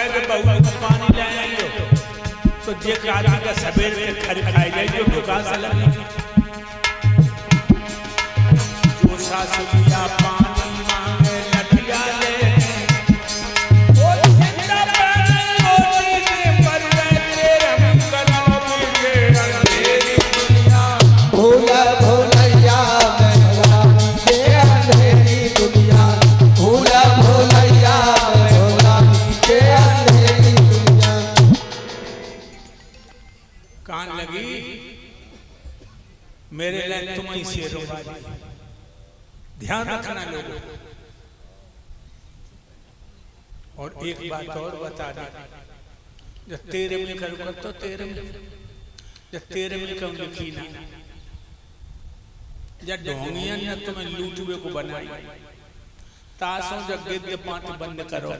खाएगा बहू को पानी लाएंगे तो जे काली का सवेर के खर खाए जाए जो भूखा सा लगे जो सासुरिया पानी मांगे लठिया ले ओ जिंदा पानी रोटी के पर बैठे हम करोगे के अंधेरी दुनिया भोला भोलैया भगवान के अंधेरी दुनिया भोला भोलैया भगवान के अंधेरी दुनिया। कान लगी मेरे लिए तुम ही शेरों वाली ध्यान रखना लोगों। और एक बात और बता दे जब तेरे मिल कर तो तेरे मिल जब तेरे मिल कर लिखी ना जब ढोंगिया ने तुम्हें लूटुए को बनाई तासों जब गिद्ध पांच बंद करो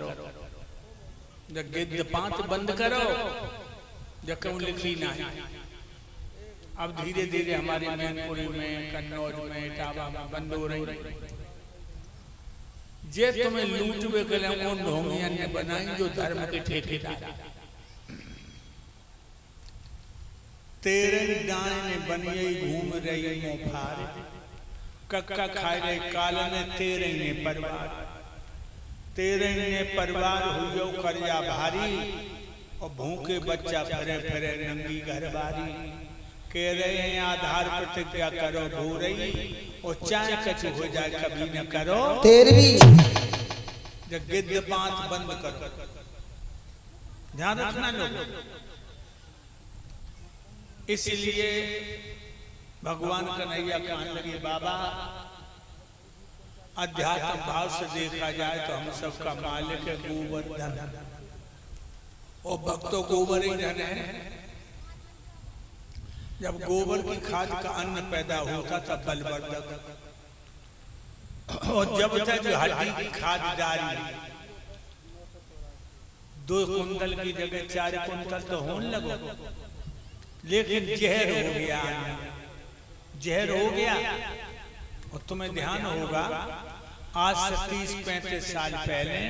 जब गिद्ध पांच बंद करो जब क्यों लिखी ना अब धीरे धीरे हमारे मैनपुरी में कन्नौज में इटावा में बंद हो रही जे तुम्हें लूटवे के लिए उन ढोंगिया ने बनाई जो धर्म के ठेकेदार तेरे डाने ने बनिए घूम रही मोफार कक्का खाए रहे काल ने तेरे ने परिवार हुई कर्जा भारी और भूखे बच्चा फिरे फिरे नंगी घरबारी कह रहे हैं आधार प्रतिज्ञा करो धो रही और चाहे कच हो जाए कभी न करो तेरवी जब गिद्ध पांच बंद करो ध्यान रखना लोग। इसलिए भगवान कन्हैया कहने लगे बाबा अध्यात्म भाव से देखा जाए तो हम सबका मालिक है गोवर्धन और भक्तों गोबर ही धन है। जब गोबर की खाद का अन्न पैदा होता तब बलवर्धक और जब तक हड्डी की खाद डाली 2 कुंतल की जगह 4 कुंतल तो होने लगो लेकिन जहर हो गया जहर हो गया। और तुम्हें ध्यान होगा आज से 30-35 साल पहले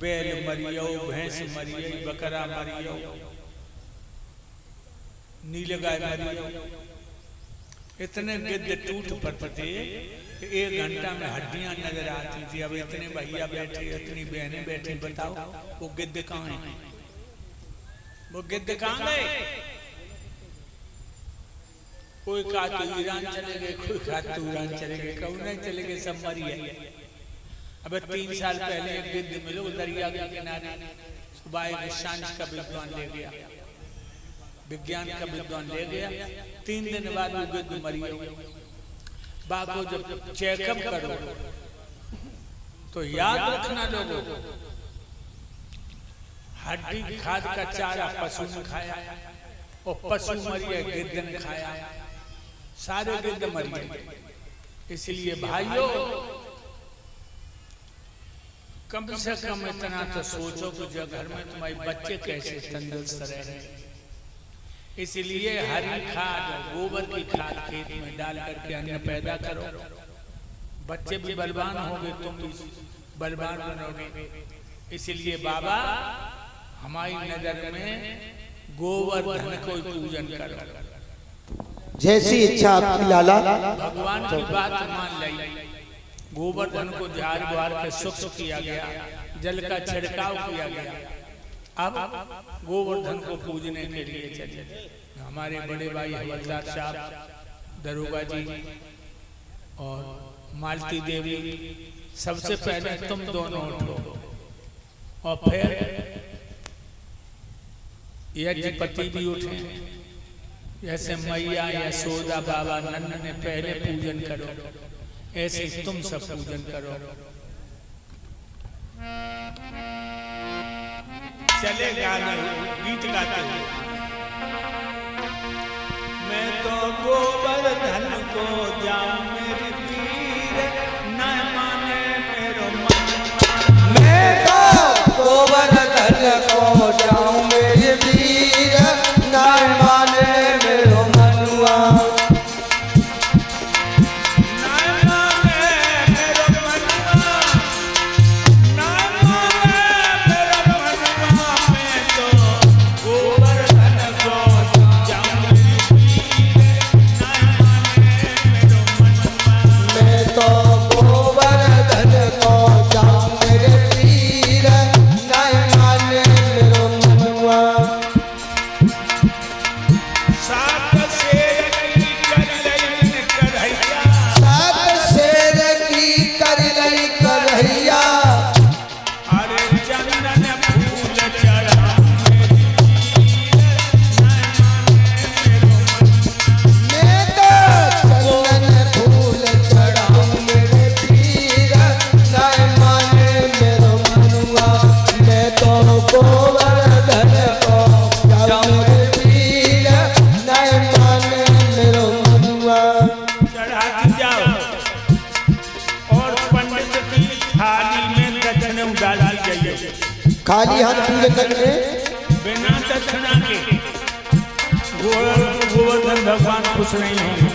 बैल मरियो भैंस मरियो बकरा मरियो नीलगाय मरियो इतने गिद्ध टूट पड़ते कि 1 घंटा में हड्डियां नजर आती थी। अब इतने भैया बैठे इतनी बहनें बैठी बताओ वो गिद्ध कहाँ है वो गिद्ध कहाँ गए। कोई कहा तो ईरान चले गए कोई कहा तो ईरान चले गए कौन नहीं चले गए सब मरी है। अब 3 साल पहले एक गिद्ध मिलो दरिया के किनारे सुबह सांझ का विद्वान ले गया विज्ञान का विद्वान ले गया 3 दिन बाद वो गिद्ध मरी बाको जब चेकअप करो तो याद रखना लोगों हड्डी खाद का चारा पशु ने खाया और पशु मरिए गिद्ध ने खाया सारे गिद्ध मरिए। इसलिए भाइयों कम से कम इतना तो सोचो कि जो घर में तुम्हारे बच्चे कैसे तंदुरुस्त रहे। इसलिए हरी खाद गोबर की खाद खेत में डाल करके अन्न पैदा करो बच्चे भी बलवान होंगे तुम भी बलवान बनोगे। इसलिए बाबा हमारी नजर में गोवर्धन को पूजन करो जैसी इच्छा आपकी लाला। भगवान की बात मान ली गोवर्धन को झाड़ बुहार के शुक्र किया गया जल का छिड़काव किया गया। अब गोवर्धन को पूजने के लिए चले हमारे बड़े भाई हवलदार साहब दरोगा जी और मालती देवी सबसे पहले तुम दोनों उठो और फिर यज्ञपति भी उठे जैसे मैया यशोदा बाबा नंद ने पहले पूजन करो ऐसे तुम सब पूजन करो। चले गाने गीत गाते हुए मैं तो गोवर्धन को जाऊं मेरी पीर न माने मेरो मन मैं तो गोवर्धन को जाऊं मेरी पीर न माने मेरो मनुआ में डाल दी जाइए। खाली हाथ पूजन करने बिना दक्षिणा के गोवर्धन भगवान खुश नहीं होंगे।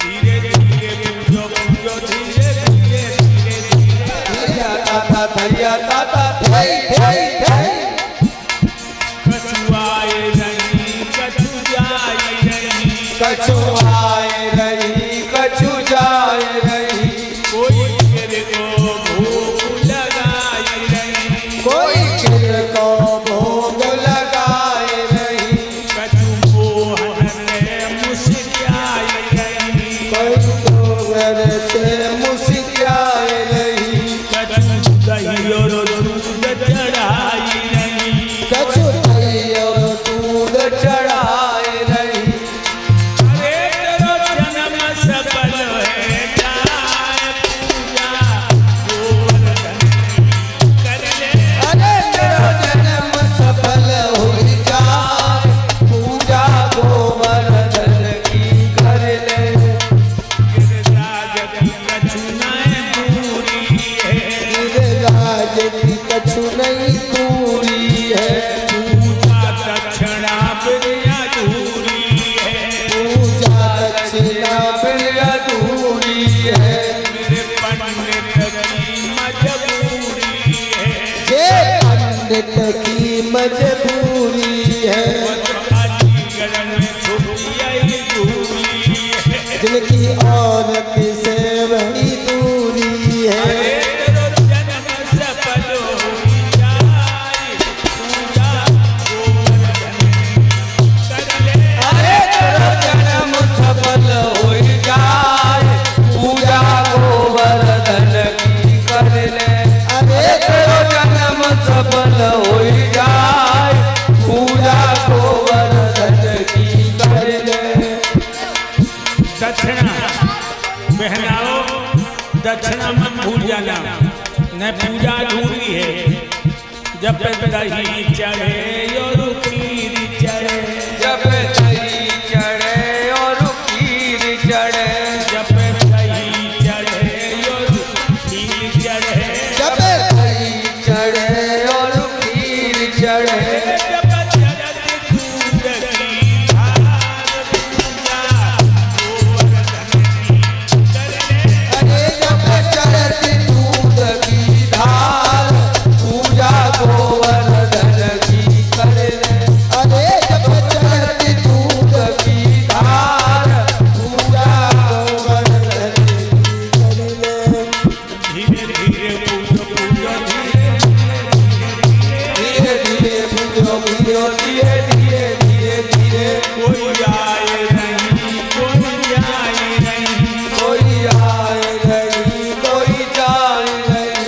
धीरे धीरे पूजो पूजो, धीरे धीरे धीरे धीरे ताता धैया ताता धै धै धै। कछुआए नहीं कछु जाए नहीं, कछु आए रही कछु जाए रही, कोई तेरे को भूख लगाए नहीं, कोई किर को भोग लगाए रही, कछु मोहन से मुस्कुराए नहीं, कोई गोबर से मुस्कुराए रही, कछु दही और दूध चढ़ाई नहीं, कछु दही और दूध चढ़ाए रही। अरे तेरो जन्म सफल है जाए पूजा गोवर्धन कर ले। अरे तेरा जन्म सफल हुई जाए, पूजा गोवर्धन की कर ले। गिरिराज की कछु नहीं दूरी है, गिरिराज की कछु नहीं दूरी है, पूजा दक्षिणा बिन अधूरी है, पूजा दक्षिणा बिन अधूरी है। मेरे पंडित की मजबूरी है, ये पंडित की मजबूरी है, वो तो अलीगढ़ में छुपी आई दूरी है। जिनकी औरत से वही दूरी है। अरे तेरो जन्म सफल होई जाए पूजा गोवर्धन कर ले। अरे तेरा जन्म सफल हो जाए, पूजा गोवर्धन की कर ले। अरे तेरा जन्म सफल हो जाए, पूजा गोवर्धन की कर ले। दक्षिणा बहनाओ, दक्षिणा मत भूल जाना, न पूजा अधूरी है। जब दही चढ़े और खीर चढ़े, जब दही चढ़े और खीर चढ़े, जब दही चढ़े और खीर चढ़े, जब दही चढ़े और खीर चढ़े, जब चढ़त दूध की धार पूजा गोवर्धन की कर ले। अरे जब चढ़ती दूध की धार, पूजा गोवर्धन की कर ले। अरे जब चढ़ती दूध की धार, पूजा गोवर्धन की कर ले। धीरे धीरे पूजो पूजो, धीरे धीरे धीरे धीरे पूजो पूजो, धीरे धीरे धीरे धीरे, कोई आए नहीं कोई जाए नहीं, कोई आए नहीं कोई जाए नहीं,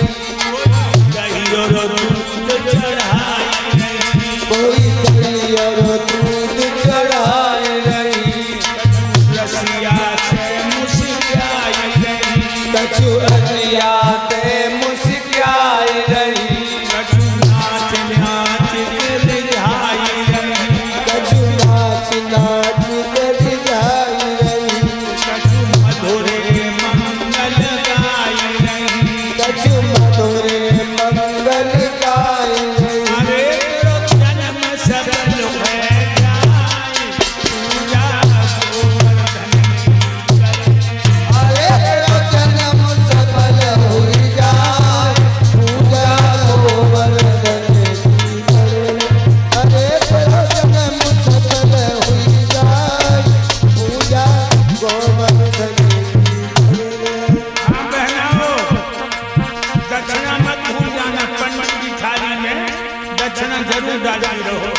दही और दूध चढ़ाए नहीं, कोई दही और दूध चढ़ाए नहीं, रसिया से मुस्कुराए नहीं, कछु अरियाते मुस्कुराए नहीं, कछु नाच नाच के रिझाए नहीं, कछु नाच नाच कर जाए नहीं, कछु मधुरे मंगल गाए नहीं। कछु मधुरे मंगल गाए नहीं। अरे तेरो जन्म सफल है जाए पूजा गोवर्धन की कर ले। अरे तेरा जन्म सफल हो जाए, पूजा गोवर्धन की कर ले। अरे तेरा जन्म सफल हो जाए, पूजा गोवर्धन की कर ले। हाँ बहनाओ, दक्षिणा मत भूल जाना। पंडित की थाली में दक्षिणा जरूर डालती रहो।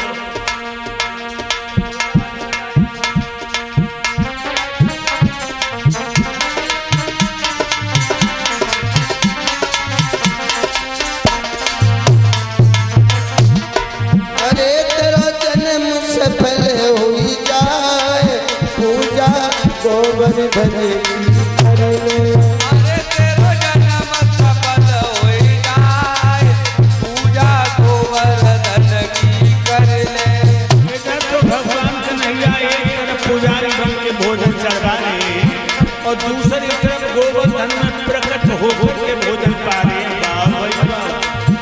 अरे तेरा जन्म सफल हो जाए, पूजा गोवर्धन की कर ले। अरे तेरा जन्म सफल हो जाए, पूजा गोवर्धन की कर ले। इधर तो भगवान कन्हैया एक तरफ पुजारी बन के भोजन चढ़ा रहे और दूसरी तरफ गोवर्धन में प्रकट होकर के भोजन पा रहे हैं। वाह भाई वाह।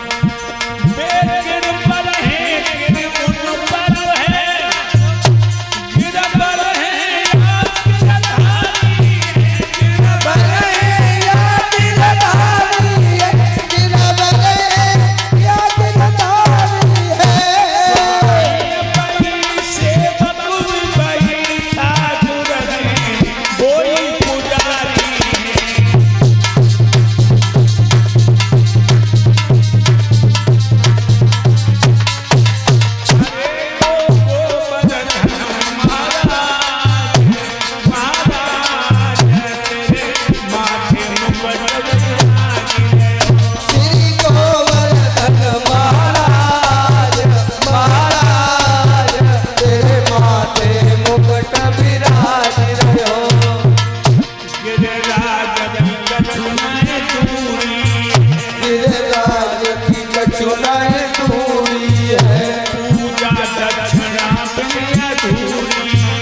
महाराज की कछु नहीं दूरी है। पूजा दक्षिणा बिन अधूरी है।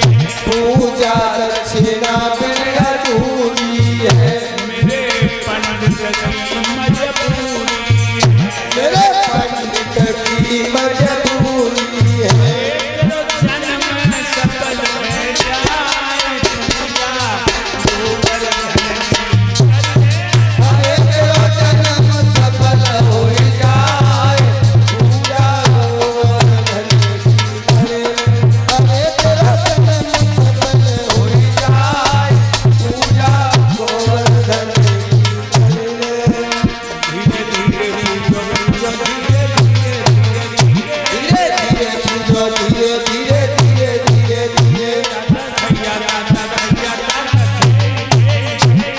पूजा दक्षिणा बिन अधूरी है। मेरे पंडित की मजबूरी है। मेरे पंडित की मजबूरी है। एक जन्म सफल है जाए पूजा गोवर्धन की करे। तेरा जन्म सफल हो जाए पूजा गोवर्धन की करे। अरे तेरा जन्म सफल हो जाए पूजा गोवर्धन की करे। धीरे धीरे पूजो धीरे पूजो धीरे धीरे धीरे धीरे धीरे।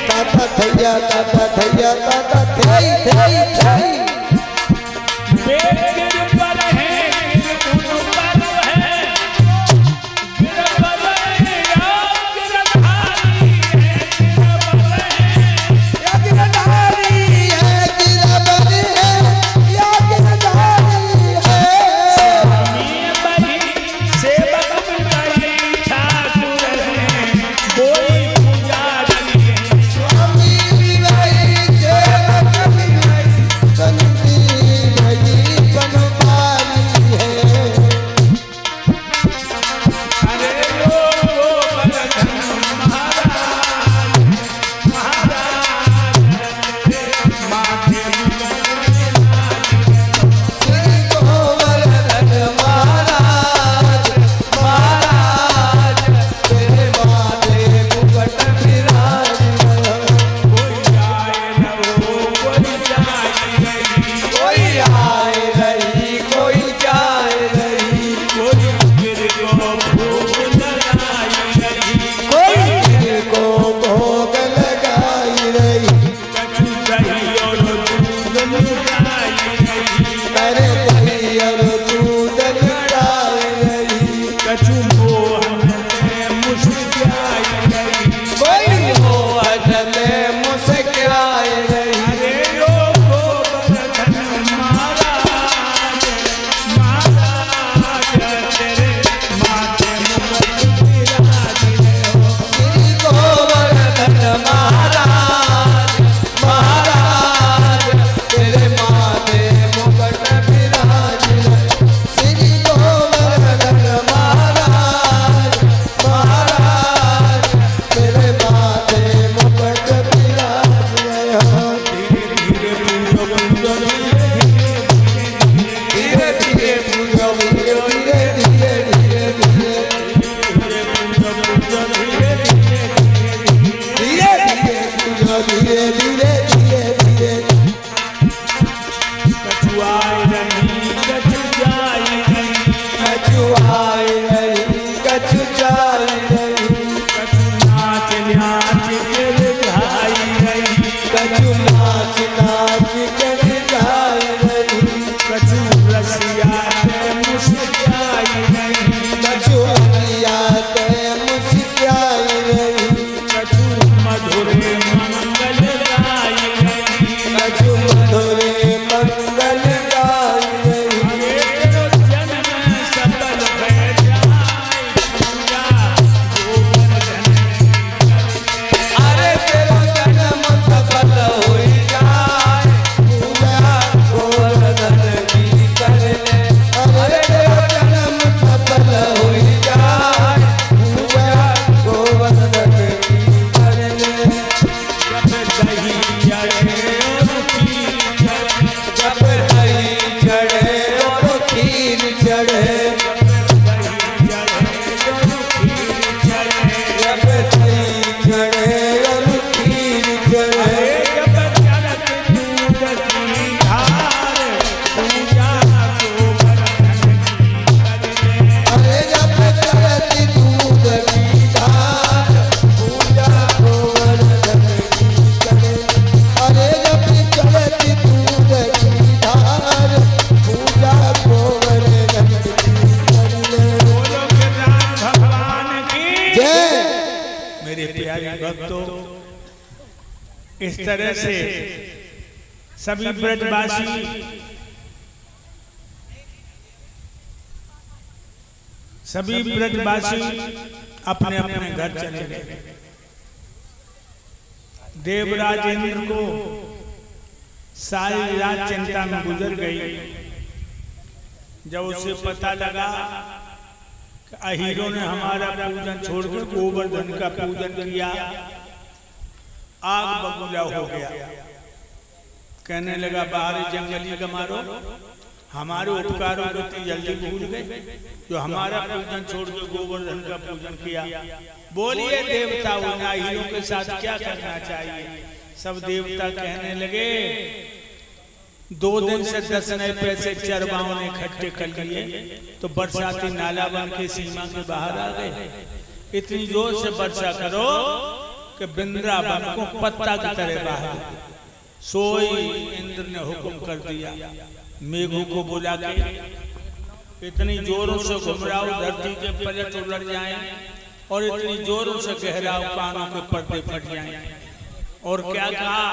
ताता थैया ताता थैया ताता थैई थैई थैई। गिर पर है गिर पर है गिर पर है गिरधारी है गिर पर है या गिरधारी है गिरबर है या गिरधारी है। स्वामी बड़ी सेवक बड़ी ठाकुर है कोई पुजारी है। स्वामी विवाही सेवक विवाही संती भई बनवारी है। अरे लो गोवर्धन महाराज महाराज माथे श्री गोवर्धन महाराज महाराज तेरे माथे मुकुट विराज। कोई आए न हो कोई जाए नहीं कोई आए नहीं कोई जाए नहीं। कोई गिर को भूख लगाई नहीं कोई को भोग लगाई रही। कछु दही और दूध लुटाई नहीं अरे दही और दूध लुटाई रही। कछु मोहन में मुस्काई नहीं। कोई मोहन में मुस्काए रही। अरे लो गोवर्धन महाराज महाराज तेरे माथे मुकुट विराज हो। श्री गोवर्धन महाराज महाराज तेरे माथे मुकुट विराज। श्री गोवर्धन महाराज महाराज तेरे माथे मुकुट विराज। धीरे धीरे पूजो धीरे धीरे धीरे धीरे धीरे धीरे धीरे धीरे पूजो धीरे धीरे धीरे धीरे। कछुआए नहीं कछु जाए नहीं कछु आए नहीं कछु जाए नहीं। कछु नाच नाच गिर जाई नहीं कछु नाच नाच कर जाए नहीं। कछु रसिया ते मुस्काई नहीं कछु अनियाते मुस्काए नहीं। कछु मधुरे मंगल गाई नहीं कछु मधुरे मंगल गाए नहीं। तेरो जन्म सफल है जाए पूजा गोवर्धन की करे। अरे तेरा जन्म सफल हो जाए पूजा गोवर्धन की करे। अरे तेरा जन्म सफल हो जाए पूजा गोवर्धन की करे। जब दही चढ़े और खीर चढ़े जब दही चढ़े और खीर चढ़े। जब चढ़त दूध की धार पूजा गोवर्धन की करे। अरे जब चढ़ती दूध की धार पूजा गोवर्धन की करे। अरे जब चढ़ती दूध की धार पूजा गोवर्धन की करे। बोलो के राम भगवान की जय। मेरे प्यारे भक्तों, इस तरह से सभी ब्रजवासी अपने अपने घर चले गए। देवराज इंद्र को सारी रात चिंता में गुजर गई। जब उसे पता लगा कि अहीरों ने हमारा पूजन छोड़कर गोवर्धन का पूजन किया, आग बबूला हो गया। कहने लगा बाहर जंगली का मारो, हमारे उपकारों को तो जल्दी भूल गए जो हमारा पूजन छोड़कर गोवर्धन का पूजन किया। बोलिए देवता उन अहीरों के साथ क्या करना चाहिए? सब देवता कहने लगे 2 दिन से 10 नए पैसे चरवाओं ने इकट्ठे कर लिए तो बरसाती नाला बन के सीमा के बाहर आ गए। इतनी जोर से वर्षा करो कि वृंदावन को पत्ता की तरह बाहर। सोई इंद्र ने हुक्म कर दिया, मेघों को बुला के इतनी जोरों से घुमराओ धरती के पलट उलट जाएं और इतनी जोरों से गहराओ कानों के पर्दे फट जाएं। और क्या कहा?